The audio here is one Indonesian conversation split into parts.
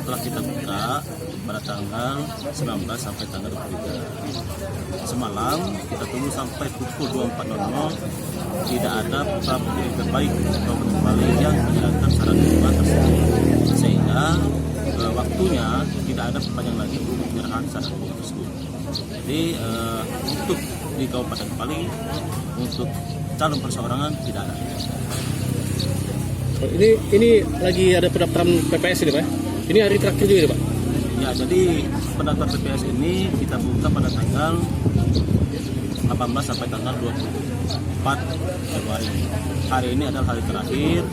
telah kita buka pada tanggal 19 sampai tanggal 23. Semalam kita tunggu sampai pukul 24.00 tidak ada putra putri terbaik Kabupaten Bali yang menjalankan syarat lomba tersebut, sehingga waktunya tidak ada perpanjang lagi untuk penyerahan syarat lomba tersebut. Jadi untuk di Kabupaten Bali untuk calon perseorangan tidak ada. Ini lagi ada pendaftaran PPS ini Pak? Ini hari terakhir juga ini Pak? Ya, jadi pendaftaran PPS ini kita buka pada tanggal 18 sampai tanggal 24 Februari. Hari ini adalah hari terakhir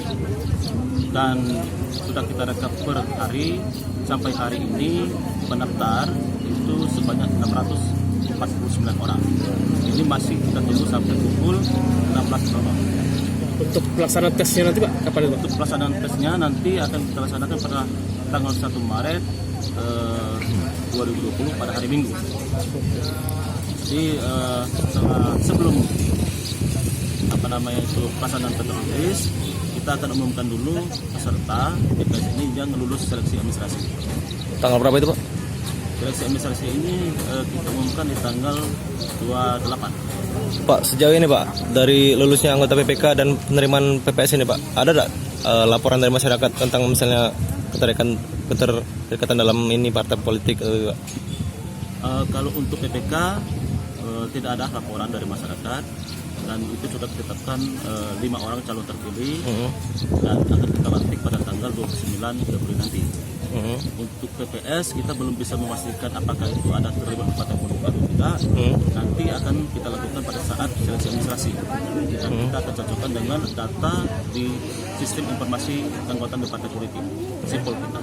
dan sudah kita rekap per hari. Sampai hari ini pendaftar itu sebanyak 649 orang. Ini masih kita tunggu sampai pukul 16.00. Untuk pelaksanaan tesnya nanti Pak, kapan itu Pak? Untuk pelaksanaan tesnya nanti akan kita laksanakan pada tanggal 1 Maret 2020 pada hari Minggu. Jadi sebelum pelaksanaan tes, kita akan umumkan dulu peserta PPS ini yang lulus seleksi administrasi. Tanggal berapa itu Pak? Seleksi administrasi ini kita umumkan di tanggal 28. Pak, sejauh ini Pak, dari lulusnya anggota PPK dan penerimaan PPS ini Pak, ada tak laporan dari masyarakat tentang misalnya keterikatan dalam ini partai politik? Kalau untuk PPK tidak ada laporan dari masyarakat dan itu sudah ditetapkan 5 orang calon terpilih dan akan kita lantik pada tanggal 29 Februari nanti. Untuk PPS kita belum bisa memastikan apakah itu ada terlibat partai politik atau tidak. Nanti akan kita lakukan pada saat seleksi administrasi dan kita akan cocokkan dengan data di sistem informasi anggota partai politik sipol kita.